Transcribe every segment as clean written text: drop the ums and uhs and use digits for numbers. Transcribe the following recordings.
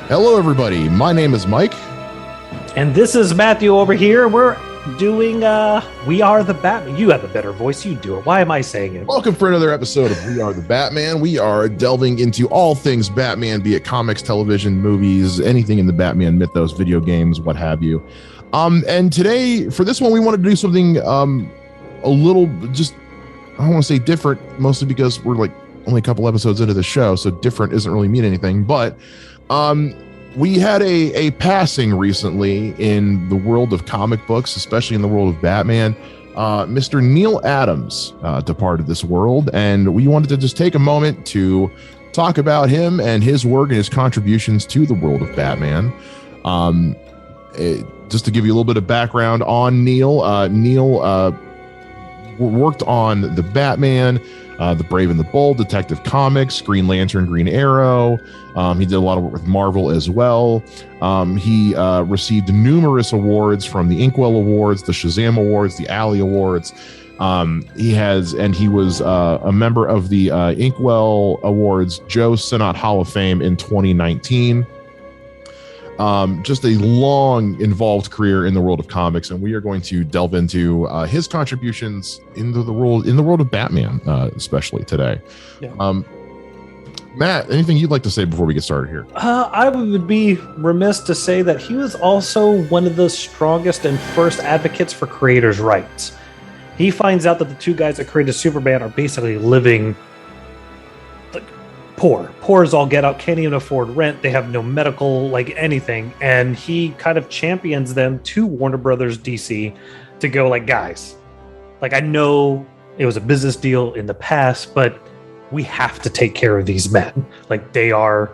Hello, everybody. My name is Mike. And this is Matthew over here. We're doing We Are the Batman. You have a better voice. You do it. Why am I saying it? Welcome for another episode of We Are the Batman. We are delving into all things Batman, be it comics, television, movies, anything in the Batman mythos, video games, what have you. And today, for this one, we wanted to do something a little just, I don't want to say different, mostly because we're like only a couple episodes into the show, so different doesn't really mean anything. But we had a passing recently in the world of comic books, especially in the world of Batman. Mr. Neal Adams departed this world, and we wanted to just take a moment to talk about him and his work and his contributions to the world of Batman. Just to give you a little bit of background on Neal, Neal worked on the Batman, The Brave and the Bold, Detective Comics, Green Lantern, Green Arrow. He did a lot of work with Marvel as well. He received numerous awards from the Inkwell Awards, the Shazam Awards, the Alley Awards. He was a member of the Inkwell Awards Joe Sinnott Hall of Fame in 2019. Just a long involved career in the world of comics, and we are going to delve into his contributions into the world of Batman, especially today. Yeah. Matt, anything you'd like to say before we get started here? I would be remiss to say that he was also one of the strongest and first advocates for creators' rights. He finds out that the two guys that created Superman are basically living like poor as all get out, can't even afford rent. They have no medical, like anything. And he kind of champions them to Warner Brothers DC to go like, guys, like I know it was a business deal in the past, but we have to take care of these men. Like they are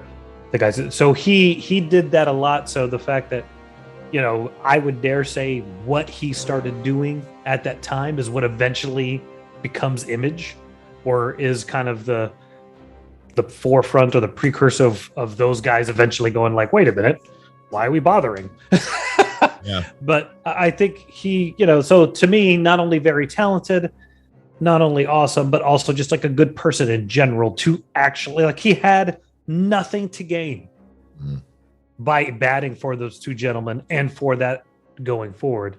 the guys. So he did that a lot. So the fact that, you know, I would dare say what he started doing at that time is what eventually becomes Image, or is kind of the forefront or the precursor of those guys eventually going like, wait a minute, why are we bothering? Yeah. But I think he, you know, so to me, not only very talented, not only awesome, but also just like a good person in general to actually, like he had nothing to gain by batting for those two gentlemen and for that going forward.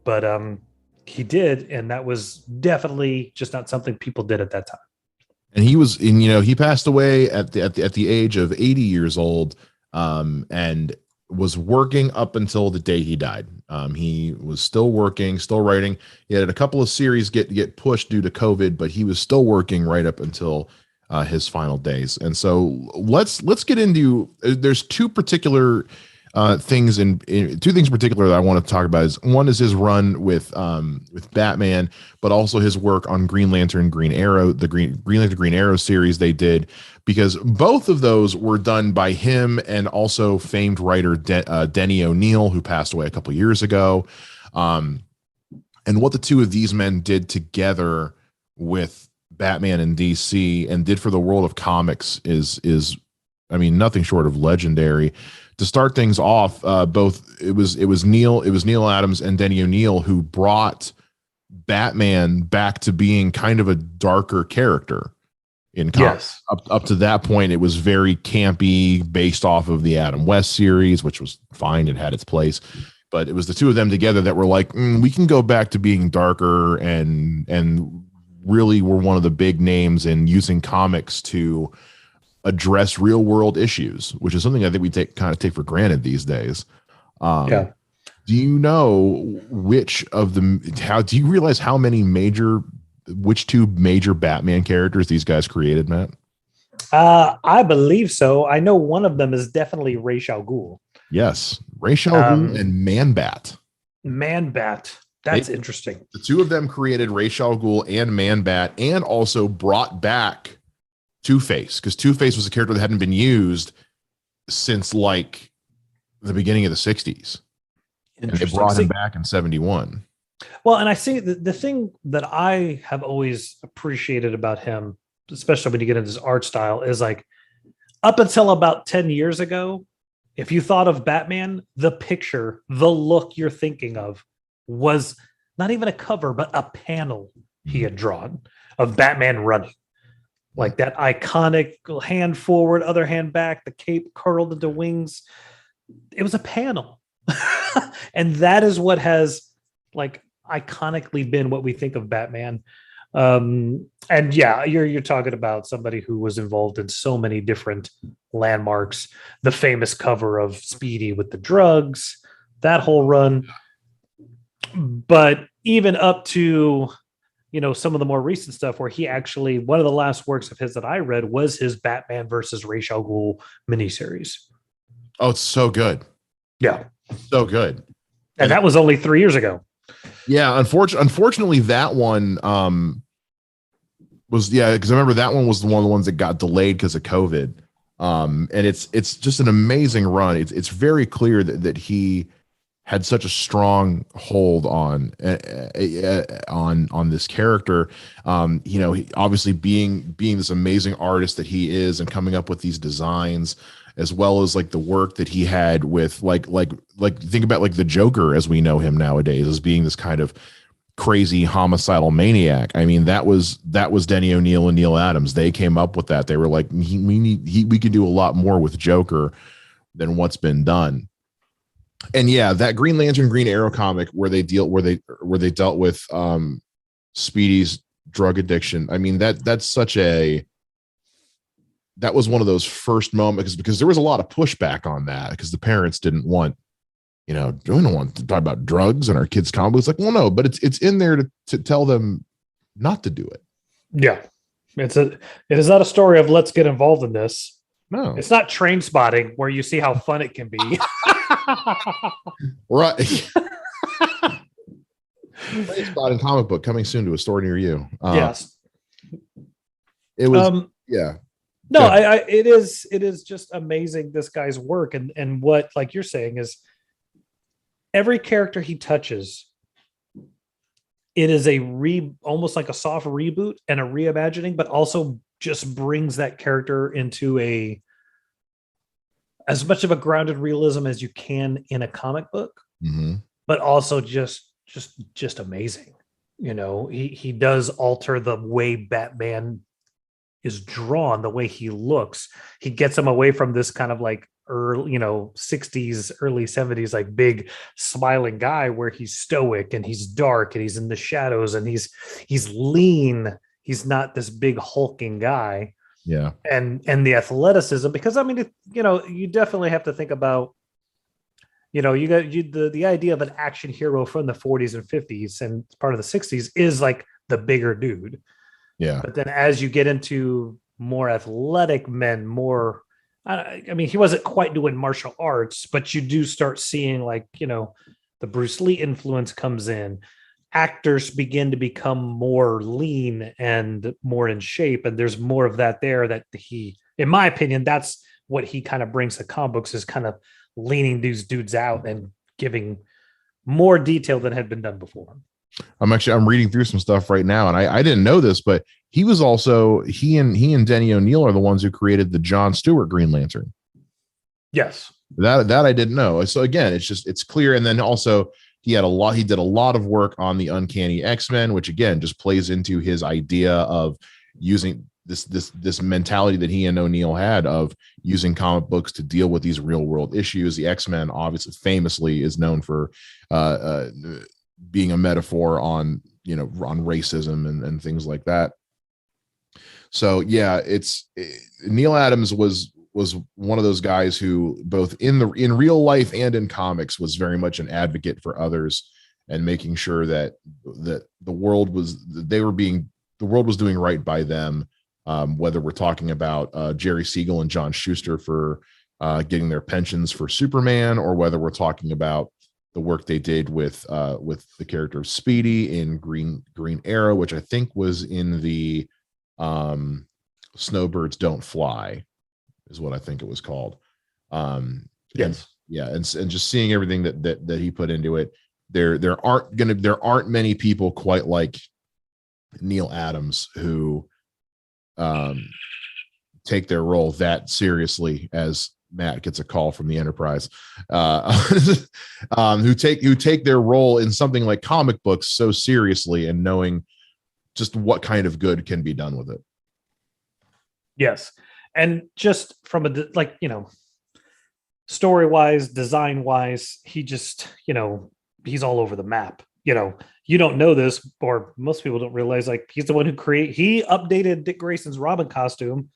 But he did, and that was definitely just not something people did at that time. And he passed away at the age of 80 years old, and was working up until the day he died. He was still working, still writing. He had a couple of series get pushed due to COVID, but he was still working right up until his final days. And so let's get into. There's two particular things two things in particular that I want to talk about. One is his run with Batman, but also his work on Green Lantern, Green Arrow, the Green Lantern, Green Arrow series they did, because both of those were done by him and also famed writer Denny O'Neil, who passed away a couple years ago. And what the two of these men did together with Batman and DC and did for the world of comics is I mean, nothing short of legendary. To start things off, it was Neal Adams and Denny O'Neil who brought Batman back to being kind of a darker character in comics. Yes. Up to that point, it was very campy, based off of the Adam West series, which was fine. It had its place, but it was the two of them together that were like, we can go back to being darker, and really were one of the big names in using comics to address real world issues, which is something I think we take for granted these days. Yeah. Do you know do you realize which two major Batman characters these guys created, Matt? I believe so. I know one of them is definitely Ra's al Ghul. Yes. Ra's al Ghul and Man-Bat. Man-Bat. That's interesting. The two of them created Ra's al Ghul and Man-Bat, and also brought back Two-Face, because Two-Face was a character that hadn't been used since like the beginning of the 60s. And they brought him back in 71. Well, and I see the thing that I have always appreciated about him, especially when you get into his art style, is like up until about 10 years ago, if you thought of Batman, the picture, the look you're thinking of was not even a cover, but a panel he had drawn of Batman running. like that iconic hand forward, other hand back, the cape curled into wings. It was a panel. And that is what has like iconically been what we think of Batman. And yeah, you're talking about somebody who was involved in so many different landmarks, the famous cover of Speedy with the drugs, that whole run. But even up to, you know, some of the more recent stuff where he actually, one of the last works of his that I read was his Batman versus Ra's al Ghul miniseries. Oh, it's so good. Yeah. So good. And that was only 3 years ago. Yeah, unfortunately, that one was because I remember that one was one of the ones that got delayed because of COVID. And it's just an amazing run. It's very clear that he had such a strong hold on this character. You know, he, obviously being this amazing artist that he is, and coming up with these designs, as well as like the work that he had with like think about like the Joker as we know him nowadays as being this kind of crazy homicidal maniac. I mean, that was Denny O'Neil and Neal Adams. They came up with that. They were like, we could do a lot more with Joker than what's been done. And yeah, that Green Lantern, Green Arrow comic where they dealt with Speedy's drug addiction. I mean, that was one of those first moments because there was a lot of pushback on that because the parents didn't want, you know, we don't want to talk about drugs in our kids' comic. It's like, well, no, but it's in there to tell them not to do it. Yeah. It is not a story of let's get involved in this. No, it's not Train Spotting where you see how fun it can be. Right. Train Spotting comic book coming soon to a store near you. Yes. It was, yeah. No, it is just amazing, this guy's work. And what, like you're saying, is every character he touches, it is almost like a soft reboot and a reimagining, but also just brings that character into as much of a grounded realism as you can in a comic book, but also just amazing. You know, he does alter the way Batman is drawn, the way he looks. He gets him away from this kind of like early, 60s, early 70s, like big smiling guy where he's stoic and he's dark and he's in the shadows and he's lean. He's not this big hulking guy. Yeah. And the athleticism, because I mean, you definitely have to think about, you got the idea of an action hero from the 40s and 50s and part of the 60s is like the bigger dude. Yeah. But then as you get into more athletic men, I mean, he wasn't quite doing martial arts, but you do start seeing like, the Bruce Lee influence comes in. Actors begin to become more lean and more in shape. And there's more of that there that he, in my opinion, that's what he kind of brings to comic books, is kind of leaning these dudes out and giving more detail than had been done before. I'm reading through some stuff right now, and I didn't know this, but he and Denny O'Neil are the ones who created the John Stewart Green Lantern. Yes. That I didn't know. So again, it's clear. And then also he did a lot of work on the Uncanny X-Men, which again just plays into his idea of using this mentality that he and O'Neil had of using comic books to deal with these real world issues. The X-Men obviously famously is known for being a metaphor on racism and things like that. So yeah, Neal Adams was one of those guys who both in real life and in comics was very much an advocate for others and making sure that the world was doing right by them. Whether we're talking about Jerry Siegel and John Schuster for getting their pensions for Superman, or whether we're talking about the work they did with the character of Speedy in Green Arrow, which I think was in the Snowbirds Don't Fly, is what I think it was called. Yes. And just seeing everything that he put into it, there aren't many people quite like Neal Adams who take their role that seriously as Matt gets a call from the Enterprise, who take their role in something like comic books so seriously and knowing just what kind of good can be done with it. Yes. And just from like, story wise, design wise, he just, he's all over the map. You don't know this, or most people don't realize, like, he's the one he updated Dick Grayson's Robin costume,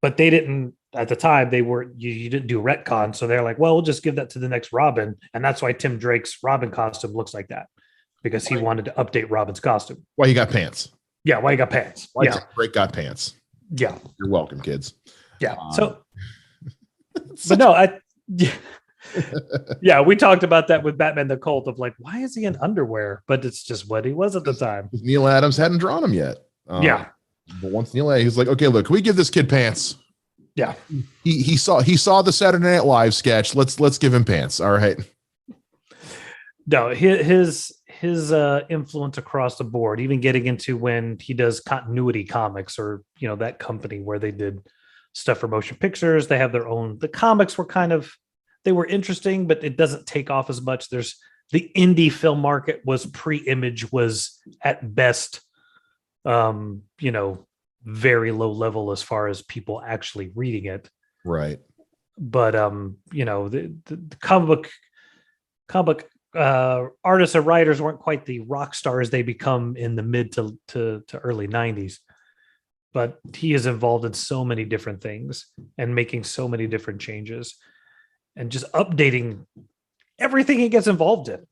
but they didn't at the time. They were you didn't do retcon, so they're like, well, we'll just give that to the next Robin, and that's why Tim Drake's Robin costume looks like that, because he wanted to update Robin's costume. Why you got pants? Yeah, why you got pants? Why yeah, Drake got pants? Yeah, you're welcome, kids. Yeah. So, but no, yeah, we talked about that with Batman the Cult of, like, why is he in underwear? But it's just what he was at the time. Neal Adams hadn't drawn him yet. Yeah. But once Neal Adams, he's like, okay, look, can we give this kid pants? Yeah. He saw the Saturday Night Live sketch. Let's give him pants. All right. No, his influence across the board, even getting into when he does Continuity Comics, or that company where they did stuff for motion pictures. They have their own. The comics were they were interesting, but it doesn't take off as much. There's the indie film market was pre-Image, was at best, very low level as far as people actually reading it. Right. But the comic book artists and writers weren't quite the rock stars they become in the mid to early 90s. But he is involved in so many different things and making so many different changes and just updating everything he gets involved in.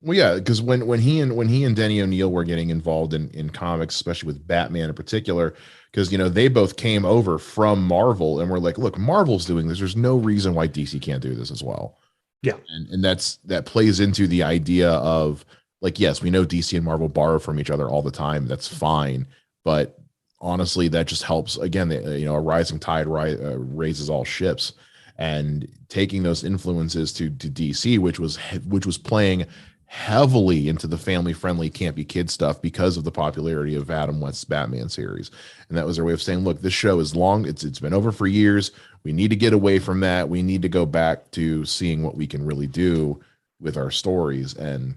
Well, yeah, because when he and Denny O'Neil were getting involved in comics, especially with Batman in particular, because they both came over from Marvel and were like, look, Marvel's doing this. There's no reason why DC can't do this as well. Yeah. And that plays into the idea of, like, yes, we know DC and Marvel borrow from each other all the time. That's fine. But honestly, that just helps. Again, a rising tide raises all ships, and taking those influences to DC, which was playing heavily into the family-friendly campy kid stuff because of the popularity of Adam West's Batman series. And that was their way of saying, look, this show is long. It's been over for years. We need to get away from that. We need to go back to seeing what we can really do with our stories. And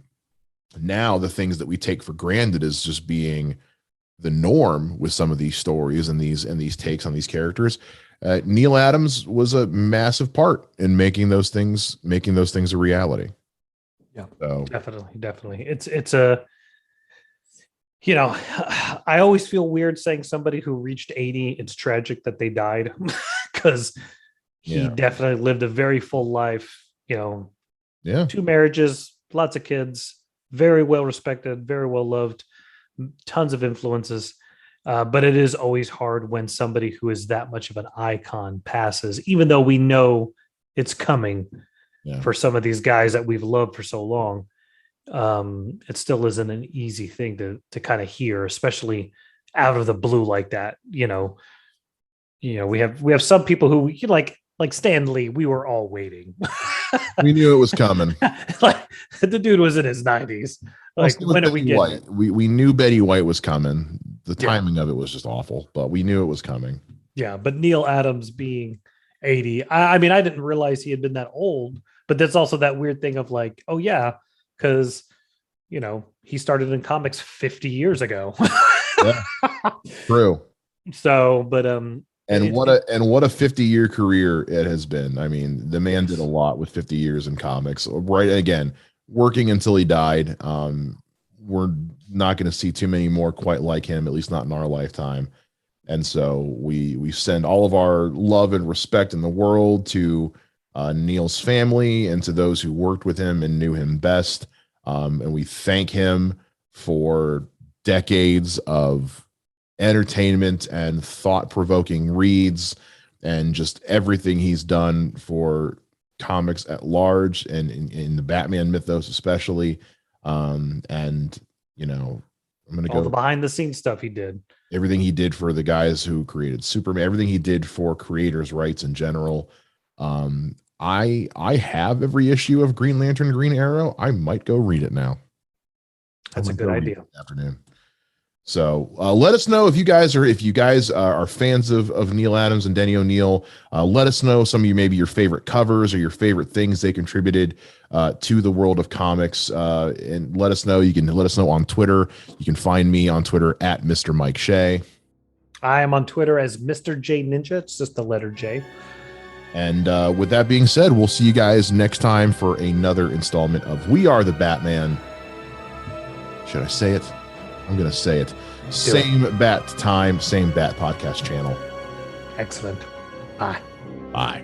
now the things that we take for granted as just being the norm with some of these stories and these takes on these characters, Neal Adams was a massive part in making those things a reality. Yeah, so definitely. It's a, I always feel weird saying somebody who reached 80, it's tragic that they died, because he definitely lived a very full life. 2 marriages, lots of kids, very well respected, very well loved, tons of influences. But it is always hard when somebody who is that much of an icon passes, even though we know it's coming. For some of these guys that we've loved for so long, it still isn't an easy thing to kind of hear, especially out of the blue like that. We have some people who, like Stan Lee, we were all waiting. We knew it was coming. Like, the dude was in his 90s. Like, when did we get it? We knew Betty White was coming. The timing of it was just awful, but we knew it was coming. Yeah, but Neal Adams being 80, I mean, I didn't realize he had been that old. But that's also that weird thing of, like, oh yeah, because he started in comics 50 years ago. Yeah, true. So, but and what a 50-year career it has been. I mean, the man did a lot with 50 years in comics. Right, again, working until he died. We're not going to see too many more quite like him, at least not in our lifetime. And so we send all of our love and respect in the world to Neal's family and to those who worked with him and knew him best. And we thank him for decades of entertainment and thought-provoking reads and just everything he's done for comics at large and in the Batman mythos especially. I'm going to go the behind-the-scenes stuff he did. Everything he did for the guys who created Superman, everything he did for creators' rights in general. I have every issue of Green Lantern, Green Arrow. I might go read it now. That's a good idea. Afternoon. So let us know if you guys are fans of Neal Adams and Denny O'Neil. Let us know some of maybe your favorite covers or your favorite things they contributed to the world of comics. And let us know. You can let us know on Twitter. You can find me on Twitter at Mr. Mike Shea. I am on Twitter as Mr. J Ninja. It's just the letter J. And with that being said, we'll see you guys next time for another installment of We Are the Batman. Should I say it? I'm going to say it. Same bat time, same bat podcast channel. Excellent. Bye. Bye.